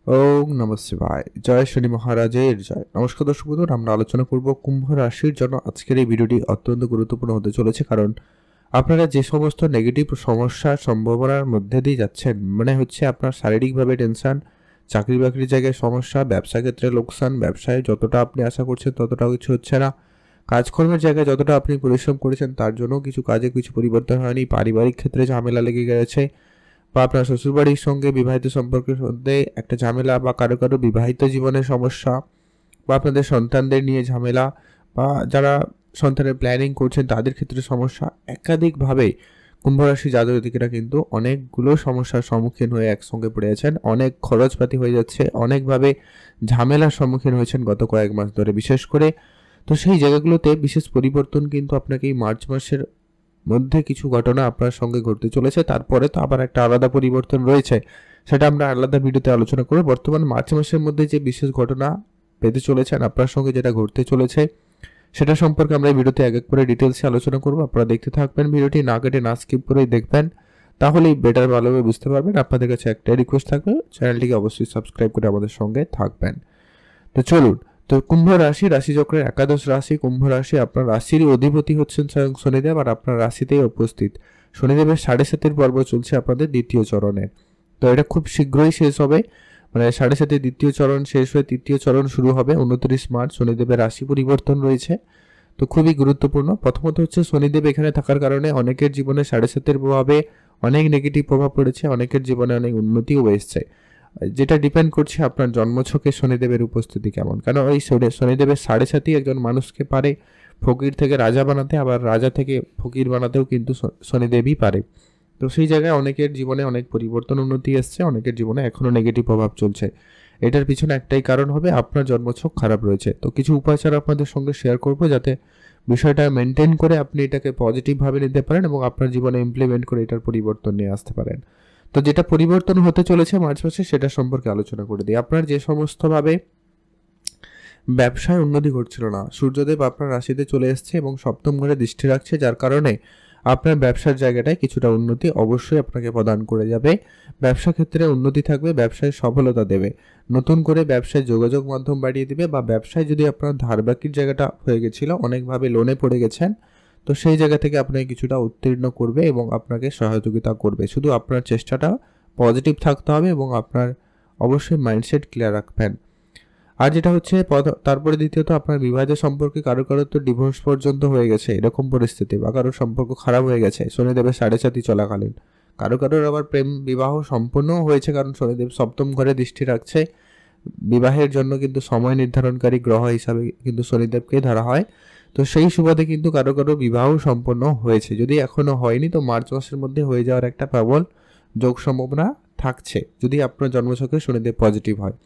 ওম নমঃ শিবায়। জয় শনি মহারাজের জয়। নমস্কার দর্শক বন্ধুরা, আমরা আলোচনা করব কুম্ভ রাশির জন্য। আজকের এই ভিডিওটি অত্যন্ত গুরুত্বপূর্ণ হতে চলেছে, কারণ আপনারা যে সমস্ত নেগেটিভ সমস্যার সম্ভাবনার মধ্যে দিয়ে যাচ্ছেন, মানে হচ্ছে আপনার শারীরিকভাবে টেনশন, চাকরি বাকরির জায়গায় সমস্যা, ব্যবসা ক্ষেত্রে লোকসান, ব্যবসায় যতটা আপনি আশা করছেন ততটা কিছু হচ্ছে না, কাজকর্মের জায়গায় যতটা আপনি পরিশ্রম করেছেন তার জন্য কিছু কাজে কিছু পরিবর্তন হয়নি, পারিবারিক ক্ষেত্রে ঝামেলা লেগে গেছে, বা আপনার শ্বশুরবাড়ির সঙ্গে বিবাহিত সম্পর্কের মধ্যে একটা ঝামেলা, বা কারো কারো বিবাহিত জীবনের সমস্যা, বা আপনাদের সন্তানদের নিয়ে ঝামেলা, বা যারা সন্তানের প্ল্যানিং করছেন তাদের ক্ষেত্রে সমস্যা। একাধিকভাবে কুম্ভরাশি জাতকরা কিন্তু অনেকগুলো সমস্যার সম্মুখীন হয়ে একসঙ্গে পড়ে আছেন, অনেক খরচপাতি হয়ে যাচ্ছে, অনেকভাবে ঝামেলার সম্মুখীন হয়েছেন গত কয়েক মাস ধরে বিশেষ করে। তো সেই জায়গাগুলোতে বিশেষ পরিবর্তন কিন্তু আপনাকে এই মার্চ মাসের মধ্যে কিছু ঘটনা আপনার সঙ্গে ঘটতে চলেছে। তারপরে তো আবার একটা আলাদা পরিবর্তন রয়েছে, সেটা আমরা আলাদা ভিডিওতে আলোচনা করব। বর্তমান মার্চ মাসের মধ্যে যে বিশেষ ঘটনা পেতে চলেছেন, আপনার সঙ্গে যেটা ঘটতে চলেছে সেটা সম্পর্কে আমরা এই ভিডিওতে এক এক করে ডিটেলসে আলোচনা করব। আপনারা দেখতে থাকবেন, ভিডিওটি না কেটে না স্কিপ করেই দেখবেন, তাহলেই বেটার ভালোভাবে বুঝতে পারবেন। আপনাদের কাছে একটাই রিকোয়েস্ট থাকবে, চ্যানেলটিকে অবশ্যই সাবস্ক্রাইব করে আমাদের সঙ্গে থাকবেন। তো চলুন। তো কুম্ভ রাশিচক্রের একাদশ রাশি কুম্ভ রাশি। আপনার রাশির অধিপতি হচ্ছেন স্বয়ং শনিদেব, আর আপনার রাশিতেই উপস্থিত। শনিদেবের 7.5 পর্ব চলছে আপনাদের দ্বিতীয় চরণে। তো এটা খুব শীঘ্রই শেষ হবে, মানে 7.5 দ্বিতীয় চরণ শেষ হয়ে তৃতীয় চরণ শুরু হবে 29 মার্চ। শনিদেবের রাশি পরিবর্তন রয়েছে, তো খুবই গুরুত্বপূর্ণ। প্রথমত হচ্ছে শনিদেব এখানে থাকার কারণে অনেকের জীবনে 7.5 প্রভাবে অনেক নেগেটিভ প্রভাব পড়েছে, অনেকের জীবনে অনেক উন্নতিও এসছে, যেটা ডিপেন্ড করছে আপনার জন্মছকে শনিদেবের উপস্থিতি কেমন। কারণ ওই শনিদেবের 7.5 একজন মানুষকে পারে ফকির থেকে রাজা বানাতে, আবার রাজা থেকে ফকির বানাতেও কিন্তু শনিদেবই পারে। তো সেই জায়গায় অনেকের জীবনে অনেক পরিবর্তন উন্নতি এসছে, অনেকের জীবনে এখনও নেগেটিভ প্রভাব চলছে। এটার পিছনে একটাই কারণ হবে, আপনার জন্মছক খারাপ রয়েছে। তো কিছু উপাচার আপনাদের সঙ্গে শেয়ার করব, যাতে বিষয়টা মেনটেন করে আপনি এটাকে পজিটিভভাবে নিতে পারেন এবং আপনার জীবনে ইমপ্লিমেন্ট করে এটার পরিবর্তন নিয়ে আসতে পারেন। তো যেটা পরিবর্তন হতে চলেছে মার্চ মাসে সেটা সম্পর্কে আলোচনা করে দিই। আপনার যে সমস্তভাবে ব্যবসায় উন্নতি ঘটছিল না, সূর্যদেব আপনার রাশিতে চলে এসেছে এবং সপ্তম ঘরে দৃষ্টি রাখছে, যার কারণে আপনার ব্যবসার জায়গাটায় কিছুটা উন্নতি অবশ্যই আপনাকে প্রদান করে যাবে। ব্যবসা ক্ষেত্রে উন্নতি থাকবে, ব্যবসায় সফলতা দেবে, নতুন করে ব্যবসায় যোগাযোগ মাধ্যম বাড়িয়ে দিবে, বা ব্যবসায় যদি আপনার ধারবাকির জায়গাটা হয়ে গেছিল, অনেকভাবে লোনে পড়ে গেছেন, তো সেই জায়গা থেকে আপনাকে কিছুটা উত্তীর্ণ করবে এবং আপনাকে সহযোগিতা করবে। শুধু আপনার চেষ্টাটা পজিটিভ থাকতে হবে এবং আপনার অবশ্যই মাইন্ডসেট ক্লিয়ার রাখবেন। আর যেটা হচ্ছে তারপরে দ্বিতীয়ত আপনার বিবাহিত সম্পর্কে কারো কারো তো ডিভোর্স পর্যন্ত হয়ে গেছে এরকম পরিস্থিতি, বা কারোর সম্পর্ক খারাপ হয়ে গেছে শনিদেবের 7.5 চলাকালীন। কারো কারোর আবার প্রেম বিবাহ সম্পূর্ণও হয়েছে, কারণ শনিদেব সপ্তম ঘরে দৃষ্টি রাখছে। বিবাহের জন্য কিন্তু সময় নির্ধারণকারী গ্রহ হিসাবে কিন্তু শনিদেবকেই ধরা হয়। তো সেই সুবাদে কিন্তু কারো কারো বিবাহ সম্পন্ন হয়েছে, যদি এখনো হয়নি তো মার্চ মাসের মধ্যে হয়ে যাওয়ার একটা প্রবল যোগ সম্ভাবনা থাকছে, যদি আপনার জন্মছকে শনিদেব পজিটিভ হয়।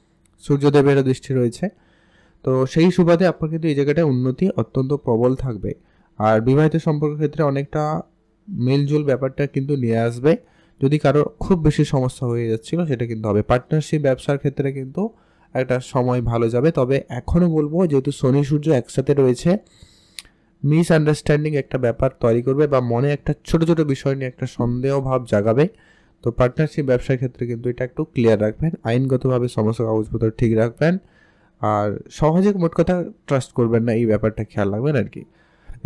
সূর্যদেবেরও দৃষ্টি রয়েছে, তো সেই সুবাদে আপনার কিন্তু এই জায়গাটায় উন্নতি অত্যন্ত প্রবল থাকবে। আর বিবাহিত সম্পর্কের ক্ষেত্রে অনেকটা মেলজোল ব্যাপারটা কিন্তু নিয়ে আসবে। যদি কারো খুব বেশি সমস্যা হয়ে যাচ্ছিল সেটা কিন্তু হবে। পার্টনারশিপ ব্যবসার ক্ষেত্রে কিন্তু একটা সময় ভালো যাবে, তবে এখনও বলবো যেহেতু শনি সূর্য একসাথে রয়েছে, মিসআন্ডারস্ট্যান্ডিং একটা ব্যাপার তৈরি করবে, বা মনে একটা ছোট ছোট বিষয় নিয়ে একটা সন্দেহ ভাব জাগাবে। তো পার্টনারশিপ ব্যবসার ক্ষেত্রে কিন্তু এটা একটু ক্লিয়ার রাখবেন, আইনগতভাবে সমস্ত কাগজপত্র ঠিক রাখবেন, আর সহজে মোট কথা ট্রাস্ট করবেন না, এই ব্যাপারটা খেয়াল রাখবেন আর কি।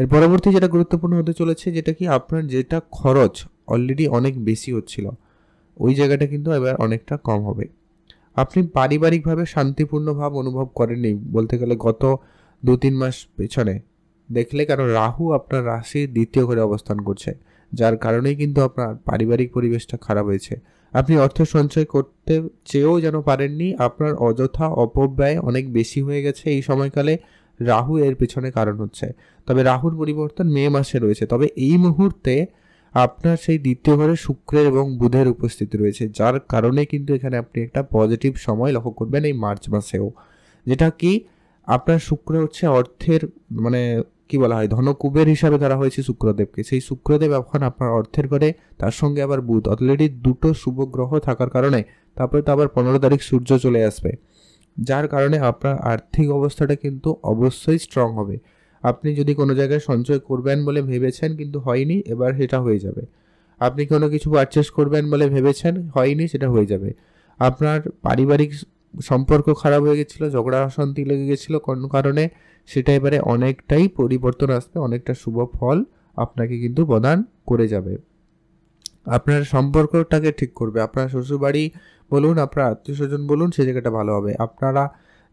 এর পরবর্তী যেটা গুরুত্বপূর্ণ হতে চলেছে, যেটা কি আপনার যেটা খরচ অলরেডি অনেক বেশি হচ্ছিল, ওই জায়গাটা কিন্তু এবার অনেকটা কম হবে। আপনি পারিবারিকভাবে শান্তিপূর্ণ ভাব অনুভব করেননি বলতে গেলে গত 2-3 মাস পেছনে দেখলে, কারণ রাহু আপনার রাশির দ্বিতীয় ঘরে অবস্থান করছে, যার কারণেই কিন্তু আপনার পারিবারিক পরিবেশটা খারাপ হয়েছে। আপনি অর্থ সঞ্চয় করতে চেয়েও যেন পারেননি, আপনার অযথা অপব্যয় অনেক বেশি হয়ে গেছে এই সময়কালে, রাহু এর পেছনে কারণ হচ্ছে। তবে রাহুর পরিবর্তন মে মাসে রয়েছে, তবে এই মুহূর্তে আপনার সেই দ্বিতীয় ঘরে শুক্রের এবং বুধের উপস্থিতি রয়েছে, যার কারণে কিন্তু এখানে আপনি একটা পজিটিভ সময় লক্ষ্য করবেন এই মার্চ মাসেও। যেটা কি আপনার শুক্র হচ্ছে অর্থের, মানে কি বলা হয়, ধনকুবের হিসাবে ধরা হয়েছে শুক্রদেবকে। সেই শুক্রদেব এখন আপনার অর্থের ঘরে, তার সঙ্গে আবার বুধ, অলরেডি দুটো শুভ গ্রহ থাকার কারণে তারপরে তো আবার 15 তারিখ সূর্য চলে আসবে, যার কারণে আপনার আর্থিক অবস্থাটা কিন্তু অবশ্যই স্ট্রং হবে। আপনি যদি কোনো জায়গায় সঞ্চয় করবেন বলে ভেবেছেন কিন্তু হয়নি, এবার সেটা হয়ে যাবে। আপনি কোনো কিছু পারচেস করবেন বলে ভেবেছেন, হয়নি, সেটা হয়ে যাবে। আপনার পারিবারিক সম্পর্ক খারাপ হয়ে গেছিলো, ঝগড়া অশান্তি লেগে গেছিলো কোনো কারণে, সেটা এবারে অনেকটাই পরিবর্তন আসবে, অনেকটা শুভ ফল আপনাকে কিন্তু প্রদান করে যাবে। আপনার সম্পর্কটাকে ঠিক করবে, আপনার শ্বশুরবাড়ি বলুন, আপনার আত্মীয় স্বজন বলুন, সেই জায়গাটা ভালো হবে। আপনারা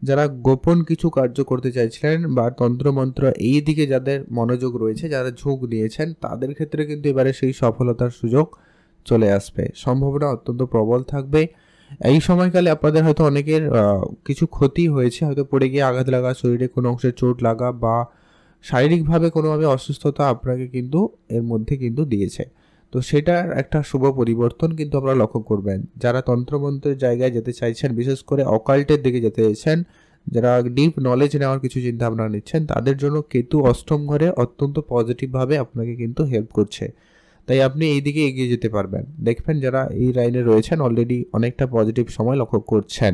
যারা গোপন কিছু কার্য করতে চাইছিলেন বা তন্ত্রমন্ত্র এই দিকে যাদের মনোযোগ রয়েছে, যারা ঝোঁক দিয়েছেন, তাদের ক্ষেত্রে কিন্তু এবারে সেই সফলতার সুযোগ চলে আসবে, সম্ভাবনা অত্যন্ত প্রবল থাকবে। এই সময়কালে আপনাদের হয়তো অনেকের কিছু ক্ষতি হয়েছে, হয়তো পড়ে গিয়ে আঘাত লাগা, শরীরে কোনো অংশে চোট লাগা বা শারীরিকভাবে কোনোভাবে অসুস্থতা আপনাকে কিন্তু এর মধ্যে কিন্তু দিয়েছে। তো সেটার একটা শুভ পরিবর্তন কিন্তু আপনারা লক্ষ্য করবেন। যারা তন্ত্রমন্ত্রের জায়গায় যেতে চাইছেন, বিশেষ করে অকাল্টের দিকে যেতে চাইছেন, যারা ডিপ নলেজ নেওয়ার কিছু চিন্তাভাবনা নিচ্ছেন, তাদের জন্য কেতু অষ্টম ঘরে অত্যন্ত পজিটিভভাবে আপনাকে কিন্তু হেল্প করছে। তাই আপনি এই দিকে এগিয়ে যেতে পারবেন। দেখবেন যারা এই লাইনে রয়েছেন অলরেডি অনেকটা পজিটিভ সময় লক্ষ্য করছেন।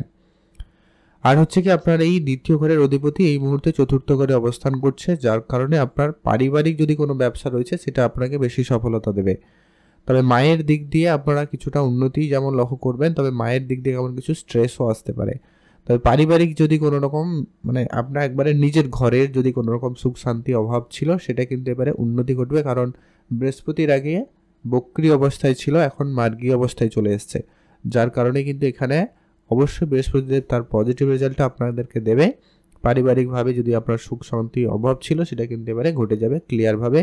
আর হচ্ছে কি, আপনার এই দ্বিতীয় ঘরের অধিপতি এই মুহূর্তে চতুর্থ ঘরে অবস্থান করছে, যার কারণে আপনার পারিবারিক যদি কোনো ব্যবসা রয়েছে সেটা আপনাকে বেশি সফলতা দেবে। তবে মায়ের দিক দিয়ে আপনারা কিছুটা উন্নতি যেমন লক্ষ্য করবেন, তবে মায়ের দিক দিয়ে কেমন কিছু স্ট্রেসও আসতে পারে। তবে পারিবারিক যদি কোনো রকম মানে আপনার একবারে নিজের ঘরের যদি কোনো রকম সুখ শান্তি অভাব ছিল, সেটা কিন্তু এবারে উন্নতি ঘটবে, কারণ বৃহস্পতির আগে বক্রী অবস্থায় ছিল, এখন মার্গী অবস্থায় চলে এসছে, যার কারণে কিন্তু এখানে অবশ্যই বৃহস্পতিদেব তার পজিটিভ রেজাল্টটা আপনাদেরকে দেবে। পারিবারিকভাবে যদি আপনার সুখ শান্তি অভাব ছিল, সেটা কিন্তু এবারে ঘটে যাবে ক্লিয়ারভাবে,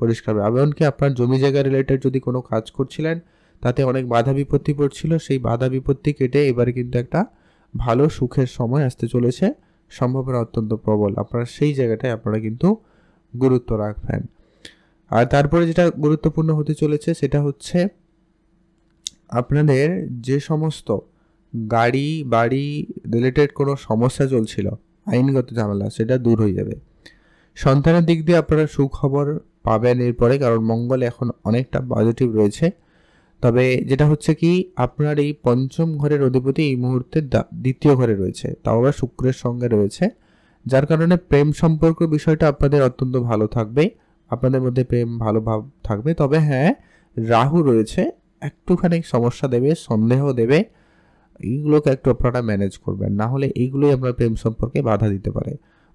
পরিষ্কারভাবে। এমনকি আপনার জমি জায়গা রিলেটেড যদি কোনো কাজ করছিলেন, তাতে অনেক বাধা বিপত্তি পড়ছিল, সেই বাধা বিপত্তি কেটে এবারে কিন্তু একটা ভালো সুখের সময় আসতে চলেছে, সম্ভাবনা অত্যন্ত প্রবল। আপনারা সেই জায়গাটায় আপনারা কিন্তু গুরুত্ব রাখবেন। আর তারপরে যেটা গুরুত্বপূর্ণ হতে চলেছে সেটা হচ্ছে আপনাদের যে সমস্ত গাড়ি বাড়ি রিলেটেড কোনো সমস্যা চলছিল, আইনগত ঝামেলা, সেটা দূর হয়ে যাবে। সন্তানের দিক দিয়ে আপনারা সুখবর পাবেন এরপরে, কারণ মঙ্গল এখন অনেকটা পজিটিভ রয়েছে। তবে যেটা হচ্ছে কি, আপনার এই পঞ্চম ঘরের অধিপতি এই মুহূর্তে দ্বিতীয় ঘরে রয়েছে, তাও আবার শুক্রের সঙ্গে রয়েছে, যার কারণে প্রেম সম্পর্ক বিষয়টা আপনাদের অত্যন্ত ভালো থাকবে, আপনাদের মধ্যে প্রেম ভালো ভাব থাকবে। তবে হ্যাঁ, রাহু রয়েছে, একটুখানি সমস্যা দেবে, সন্দেহ দেবে, এইগুলোকে একটু আপনারা ম্যানেজ করবেন, না হলে এইগুলোই আপনার প্রেম সম্পর্কে বাধা দিতে পারে।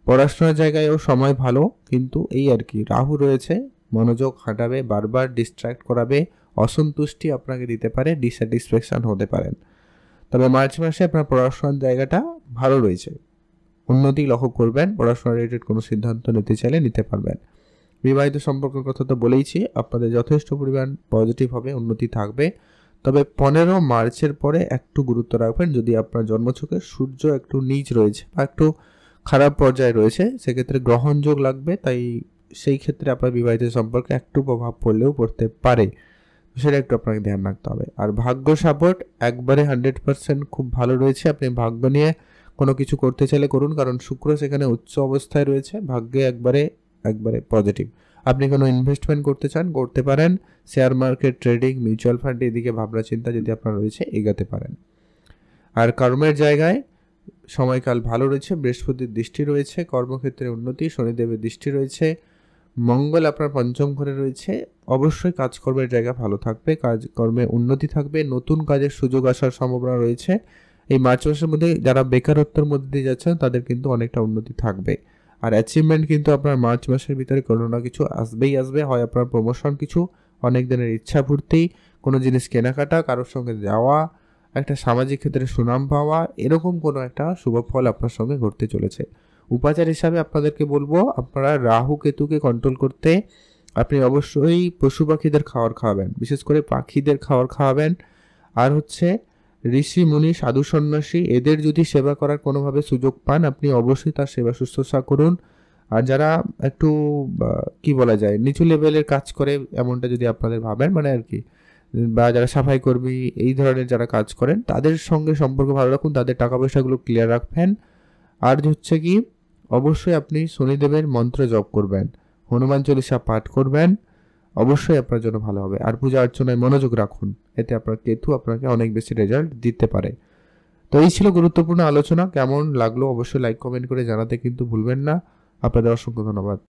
পড়াশোনার জায়গায়ও সময় ভালো, কিন্তু এই আর কি, রাহু রয়েছে, মনোযোগ হাঁটাবে, বারবার ডিস্ট্র্যাক্ট করাবে, অসন্তুষ্টি আপনাকে দিতে পারে, ডিস্যাটিসফ্যাকশন হতে পারেন। তবে মার্চ মাসে আপনার পড়াশোনার জায়গাটা ভালো রয়েছে, উন্নতি লক্ষ্য করবেন, পড়াশোনা রিলেটেড কোনো সিদ্ধান্ত নিতে চাইলে নিতে পারবেন। বিবাহিত সম্পর্কের কথা তো বলেইছি, আপনাদের যথেষ্ট পরিমাণ পজিটিভ হবে, উন্নতি থাকবে। তবে 15 মার্চের পরে একটু গুরুত্ব রাখবেন, যদি আপনার জন্মছকে সূর্য একটু নিচ রয়েছে বা একটু খারাপ পর্যায়ে রয়েছে, সেক্ষেত্রে গ্রহণযোগ লাগবে, তাই সেই ক্ষেত্রে আপনার বিবাহিত সম্পর্কে একটু প্রভাব পড়লেও পড়তে পারে, সেটা একটু আপনাকে ধ্যান রাখতে হবে। আর ভাগ্য সাপোর্ট একবারে 100% খুব ভালো রয়েছে, আপনি ভাগ্য নিয়ে কোনো কিছু করতে চাইলে করুন, কারণ শুক্র সেখানে উচ্চ অবস্থায় রয়েছে, ভাগ্যে একবারে পজিটিভ। আপনি কোনো ইনভেস্টমেন্ট করতে চান করতে পারেন, share market, trading, mutual fund, এদিকে ভাবনা চিন্তা যদি আপনার রয়েছে এগাতে পারেন। আর কর্মের জায়গায় সময়কাল ভালো রয়েছে, বৃহস্পতির দৃষ্টি রয়েছে, কর্মক্ষেত্রে উন্নতি, শনিদেবের দৃষ্টি রয়েছে, মঙ্গল আপনার পঞ্চম ঘরে রয়েছে, অবশ্যই কাজকর্মের জায়গা ভালো থাকবে, কাজকর্মে উন্নতি থাকবে, নতুন কাজের সুযোগ আসার সম্ভাবনা রয়েছে। এই মার্চ মাসের মধ্যে যারা বেকারত্বের মধ্যে দিয়ে যাচ্ছেন, তাদের কিন্তু অনেকটা উন্নতি থাকবে। আর অ্যাচিভমেন্ট কিন্তু আপনার মার্চ মাসের ভিতরে কোনো না কিছু আসবেই আসবে, হয় আপনার প্রমোশন, কিছু অনেক দিনের ইচ্ছা পূর্তি, কোনো জিনিস কেনাকাটা, কারোর সঙ্গে যাওয়া, একটা সামাজিক ক্ষেত্রে সুনাম পাওয়া, এরকম কোনো একটা শুভ ফল আপনার সঙ্গে ঘটতে চলেছে। উপাচার হিসাবে আপনাদেরকে বলবো, আপনারা রাহু কেতুকে কন্ট্রোল করতে আপনি অবশ্যই পশু পাখিদের খাবার খাওয়াবেন, বিশেষ করে পাখিদের খাবার খাওয়াবেন। আর হচ্ছে ঋষি মুনি সাধু সন্ন্যাসী, এদের যদি সেবা করার কোনোভাবে সুযোগ পান, আপনি অবশ্যই তার সেবা শুশ্রূষা করুন। আর যারা একটু কি বলা যায় নিচু লেভেলের কাজ করে, এমনটা যদি আপনাদের ভাবেন মানে আর কি, বা যারা সাফাই কর্মী এই ধরনের যারা কাজ করেন, তাদের সঙ্গে সম্পর্ক ভালো রাখুন, তাদের টাকা পয়সাগুলো ক্লিয়ার রাখবেন। আর হচ্ছে কি, অবশ্যই আপনি শনিদেবের মন্ত্র জপ করবেন, হনুমান চল্লিশা পাঠ করবেন, অবশ্যই আপনার জন্য ভালো হবে। আর পূজা অর্চনায় মনোযোগ রাখুন, এতে আপনার কেতু আপনাকে অনেক বেশি রেজাল্ট দিতে পারে। তো এই ছিল গুরুত্বপূর্ণ আলোচনা, কেমন লাগলো অবশ্যই লাইক কমেন্ট করে জানাতে কিন্তু ভুলবেন না। আপনাদের অসংখ্য ধন্যবাদ।